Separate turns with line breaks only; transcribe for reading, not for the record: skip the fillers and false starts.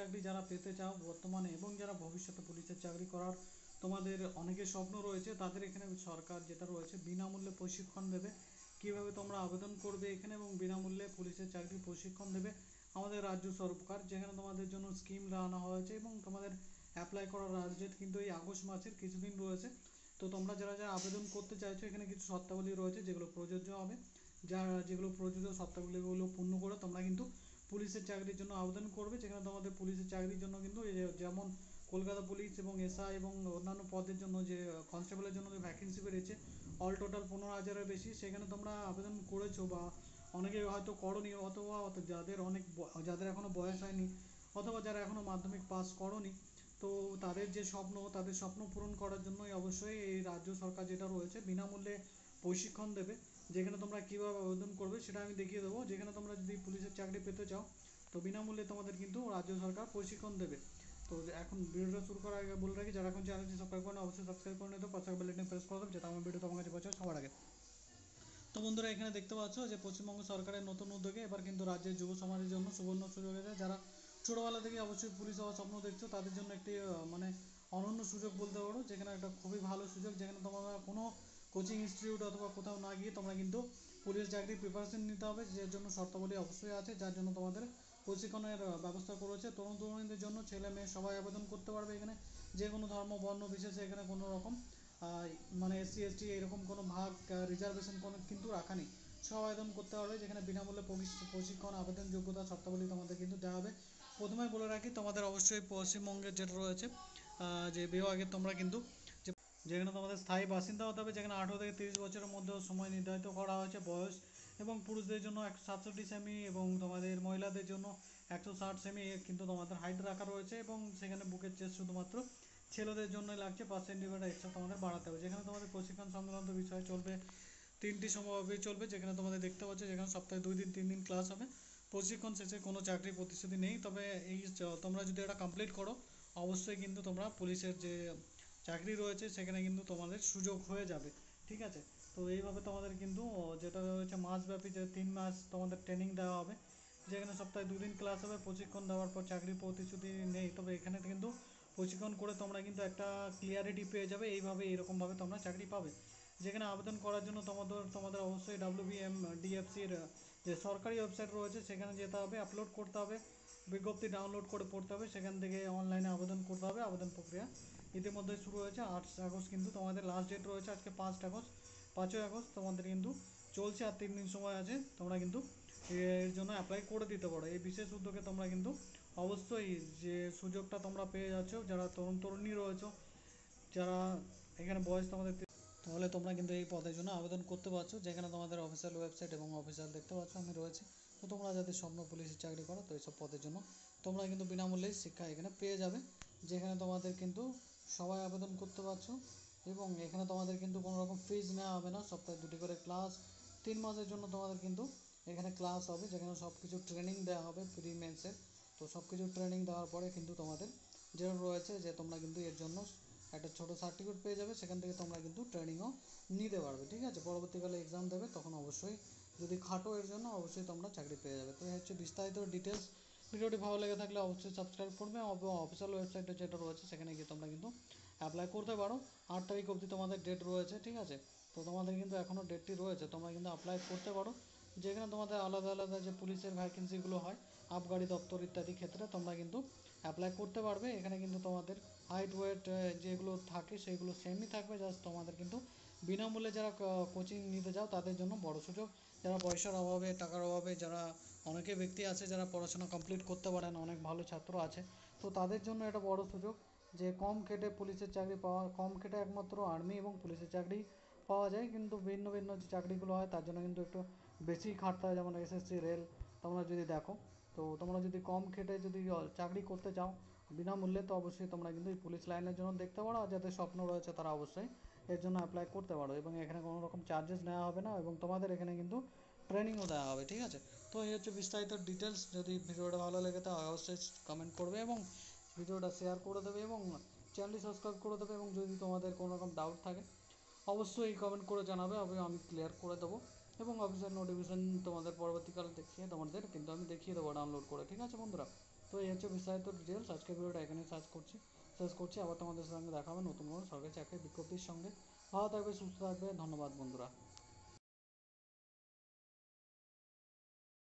চাকরি যারা পেতে চাও বর্তমানে এবং যারা ভবিষ্যতে পুলিশের চাকরি করার তোমাদের অনেকের স্বপ্ন রয়েছে, তাদের এখানে সরকার যেটা রয়েছে বিনামূল্যে প্রশিক্ষণ দেবে। কিভাবে তোমরা আবেদন করবে এখানে এবং বিনামূল্যে পুলিশের চাকরি প্রশিক্ষণ দেবে আমাদের রাজ্য সরকার, যেখানে তোমাদের জন্য স্কিম আনা হয়েছে এবং তোমাদের অ্যাপ্লাই করার লাস্ট ডেট কিন্তু এই আগস্ট মাসের কিছুদিন রয়েছে। তো তোমরা যারা যারা আবেদন করতে চাইছো এখানে কিছু শর্তাবলী রয়েছে যেগুলো প্রযোজ্য হবে। যেগুলো প্রযোজ্য শর্তাবলীগুলো পূর্ণ করে তোমরা কিন্তু পুলিশের চাকরির জন্য আবেদন করবে। যেখানে তোমাদের পুলিশের চাকরির জন্য কিন্তু যেমন কলকাতা পুলিশ এবং এসআই এবং অন্যান্য পদের জন্য যে কনস্টেবলের জন্য যে ভ্যাকেন্সি বেরিয়েছে অল টোটাল 15,000-এর বেশি, সেখানে তোমরা আবেদন করেছো বা অনেকে হয়তো করনি, অথবা যাদের এখনও বয়স হয়নি, অথবা যারা এখনও মাধ্যমিক পাস করনি, তো তাদের স্বপ্ন পূরণ করার জন্যই অবশ্যই এই রাজ্য সরকার যেটা রয়েছে বিনামূল্যে প্রশিক্ষণ দেবে। যেখানে তোমরা কীভাবে আবেদন করবে সেটা আমি দেখিয়ে দেবো। যেখানে তোমরা যদি পুলিশের চাকরি পেতে চাও তো বিনামূল্যে তোমাদের কিন্তু রাজ্য সরকার প্রশিক্ষণ দেবে। তো এখন ভিডিওটা শুরু করার আগে বলে রাখি, যারা এখন চ্যানেলটি সাবস্ক্রাইব করেন অবশ্যই সাবস্ক্রাইব করে নিতে, পাশে বেল আইকন প্রেস করে দেবে যাতে আমার ভিডিও তোমার কাছে পৌঁছায় সবার আগে। তো বন্ধুরা এখানে দেখতে পাচ্ছ যে পশ্চিমবঙ্গ সরকারের নতুন উদ্যোগে এবার কিন্তু রাজ্যের যুব সমাজের জন্য সুবর্ণ সুযোগ আছে। যারা ছোটোবেলা থেকে অবশ্যই পুলিশ হওয়ার স্বপ্ন দেখছো তাদের জন্য একটি মানে অনন্য সুযোগ বলতে পারো। যেখানে একটা খুবই ভালো সুযোগ, যেখানে তোমরা কোনো কোচিং ইনস্টিটিউট অথবা কোথাও না গিয়ে তোমরা কিন্তু পুলিশ চাকরির প্রিপারেশন নিতে হবে, যার জন্য শর্তাবলী অবশ্যই আছে, যার জন্য তোমাদের প্রশিক্ষণের ব্যবস্থা করেছে। তরুণ তরুণীদের জন্য ছেলে মেয়ে সবাই আবেদন করতে পারবে। এখানে যে কোনো ধর্ম বর্ণ বিশেষে এখানে কোনো রকম মানে এসসি এসটি এরকম কোনো ভাগ রিজার্ভেশন কোনো কিন্তু রাখা নেই, সব আবেদন করতে পারবে। যেখানে বিনামূল্যে প্রশিক্ষণ আবেদন যোগ্যতা শর্তাবলী তোমাদের কিন্তু দেওয়া হবে। প্রথমে বলে রাখি তোমাদের অবশ্যই পশ্চিমবঙ্গের যেটা রয়েছে যে বিভাগে তোমরা কিন্তু যেখানে তোমাদের স্থায়ী বাসিন্দা হতে হবে, যেখানে 18 থেকে 30 বছরের মধ্যে সময় নির্ধারিত করা হয়েছে বয়স, এবং পুরুষদের জন্য 167 সেমি এবং তোমাদের মহিলাদের জন্য 160 সেমি কিন্তু তোমাদের হাইট রাখা রয়েছে। এবং সেখানে বুকের চেস্ট শুধুমাত্র ছেলেদের জন্য লাগছে 5 সেন্টিমিটার এক্সট্রা তোমাদের বাড়াতে হবে। যেখানে তোমাদের প্রশিক্ষণ সংক্রান্ত বিষয় চলবে 3টি সময়ভাবে চলবে, যেখানে তোমাদের দেখতে পাচ্ছ যেখানে সপ্তাহে 2 দিন 3 দিন ক্লাস হবে। প্রশিক্ষণ শেষে কোনো চাকরির প্রতিশ্রুতি নেই, তবে তোমরা যদি এটা কমপ্লিট করো অবশ্যই কিন্তু তোমরা পুলিশের যে চাকরি রয়েছে সেখানে কিন্তু তোমাদের সুযোগ হয়ে যাবে। ঠিক আছে, তো এইভাবে তোমাদের কিন্তু যেটা রয়েছে মাসব্যাপী যে 3 মাস তোমাদের ট্রেনিং দেওয়া হবে, যেখানে সপ্তাহে 2 দিন ক্লাস হবে। প্রশিক্ষণ দেওয়ার পর চাকরির প্রতিশ্রুতি নেই, তবে এখানে কিন্তু প্রশিক্ষণ করে তোমরা কিন্তু একটা ক্লিয়ারিটি পেয়ে যাবে, এইভাবে এরকমভাবে তোমরা চাকরি পাবে। যেখানে আবেদন করার জন্য তোমাদের অবশ্যই WBMDFCর যে সরকারি ওয়েবসাইট রয়েছে সেখানে যেতে হবে, আপলোড করতে হবে, বিজ্ঞপ্তি ডাউনলোড করে পড়তে হবে, সেখান থেকে অনলাইনে আবেদন করতে হবে। আবেদন প্রক্রিয়া ইতিমধ্যে শুরু হয়েছে। 8 আগস্ট কিন্তু তোমাদের লাস্ট ডেট রয়েছে, আজকে 5 আগস্ট, 5ই আগস্ট তোমাদের কিন্তু চলছে, আর 3 দিন সময় আছে। তোমরা কিন্তু এর জন্য অ্যাপ্লাই করে দিতে পারো। এই বিশেষ উদ্যোগে তোমরা কিন্তু অবশ্যই যে সুযোগটা তোমরা পেয়ে যাচ্ছ, যারা তরুণ তরুণী রয়েছে, যারা এখানে বয়স তোমাদের, তাহলে তোমরা কিন্তু এই পদের জন্য আবেদন করতে পারছো। যেখানে তোমাদের অফিসিয়াল ওয়েবসাইট এবং অফিসিয়াল দেখতে পাচ্ছ আমি রয়েছে। তো তোমরা যাদের স্বপ্ন পুলিশের চাকরি করো তো এইসব পদের জন্য তোমরা কিন্তু বিনামূল্যেই শিক্ষা এখানে পেয়ে যাবে। যেখানে তোমাদের কিন্তু সবাই আবেদন করতে পারছো, এবং এখানে তোমাদের কিন্তু কোনো রকম ফিজ নেওয়া হবে না। সপ্তাহে 2টি করে ক্লাস, 3 মাসের জন্য তোমাদের কিন্তু এখানে ক্লাস হবে, যেখানে সব কিছু ট্রেনিং দেওয়া হবে ফ্রি মেন্সের। তো সব কিছু ট্রেনিং দেওয়ার পরে কিন্তু তোমাদের যেটা রয়েছে যে তোমরা কিন্তু এর জন্য একটা ছোটো সার্টিফিকেট পেয়ে যাবে, সেখান থেকে তোমরা কিন্তু ট্রেনিংও নিতে পারবে। ঠিক আছে, পরবর্তীকালে এক্সাম দেবে তখন অবশ্যই যদি খাটো এর জন্য অবশ্যই তোমরা চাকরি পেয়ে যাবে। তো এই হচ্ছে বিস্তারিত ডিটেলস। ভিডিওটি ভালো লেগে থাকলে অবশ্যই সাবস্ক্রাইব করবে, অফিসিয়াল ওয়েবসাইটে যেটা রয়েছে সেখানে গিয়ে তোমরা কিন্তু অ্যাপ্লাই করতে পারো। 8 তারিখ অবধি তোমাদের ডেট রয়েছে। ঠিক আছে, তো তোমাদের কিন্তু এখনও ডেটটি রয়েছে, তোমরা কিন্তু অ্যাপ্লাই করতে পারো। যেখানে তোমাদের আলাদা আলাদা যে পুলিশের ভ্যাকেন্সিগুলো হয় আবগারি দপ্তর ইত্যাদি ক্ষেত্রে তোমরা কিন্তু অ্যাপ্লাই করতে পারবে। এখানে কিন্তু তোমাদের হাইট ওয়েট যেগুলো থাকে সেগুলো সেমই থাকবে, জাস্ট তোমাদের কিন্তু বিনামূল্যে যারা কোচিং নিতে যাও তাদের জন্য বড় সুযোগ। যারা পয়সার অভাবে টাকার অভাবে যারা অনেকে ব্যক্তি আছে যারা পড়াশোনা কমপ্লিট করতে পারে না, অনেক ভালো ছাত্র আছে, তো তাদের জন্য এটা বড় সুযোগ যে কম খেটে পুলিশের চাকরি পাওয়া। কম খেটে একমাত্র আর্মি এবং পুলিশের চাকরি পাওয়া যায়, কিন্তু ভিন্ন ভিন্ন যে চাকরিগুলো হয় তার জন্য কিন্তু একটু বেশি খাটতে হয়, যেমন এসএসসি রেল তোমরা যদি দেখো। তো তোমরা যদি কম খেটে যদি চাকরি করতে চাও বিনামূল্যে, তো অবশ্যই তোমরা কিন্তু এই পুলিশ লাইনের জন্য দেখতে পারো। আর যাদের স্বপ্ন রয়েছে তারা অবশ্যই এর জন্য অ্যাপ্লাই করতে পারো, এবং এখানে কোনো রকম চার্জেস নেওয়া হবে না, এবং তোমাদের এখানে কিন্তু ট্রেনিংও দেওয়া হবে। ঠিক আছে, তো এই হচ্ছে বিস্তারিত ডিটেলস। যদি ভিডিওটা ভালো লেগে থাকে অবশ্যই কমেন্ট করবে এবং ভিডিওটা শেয়ার করে দেবে এবং চ্যানেলটি সাবস্ক্রাইব করে দেবে। এবং যদি তোমাদের কোনো রকম ডাউট থাকে অবশ্যই কমেন্ট করে জানাবে, আমি ক্লিয়ার করে দেবো। এবং অফিসিয়াল নোটিফিকেশান তোমাদের পরবর্তীকালে তোমাদের কিন্তু আমি দেখিয়ে দেবো ডাউনলোড করে। ঠিক আছে বন্ধুরা, তো তো এই হচ্ছে বিস্তারিত ডিটেলস। আজকে ভিডিওটা এখানে শেষ করছি। আবার তোমাদের সঙ্গে দেখা হবে নতুন কোনো সরকারি চাকরির বিজ্ঞপ্তির সঙ্গে। ভালো থাকবে, সুস্থ থাকবে, ধন্যবাদ বন্ধুরা।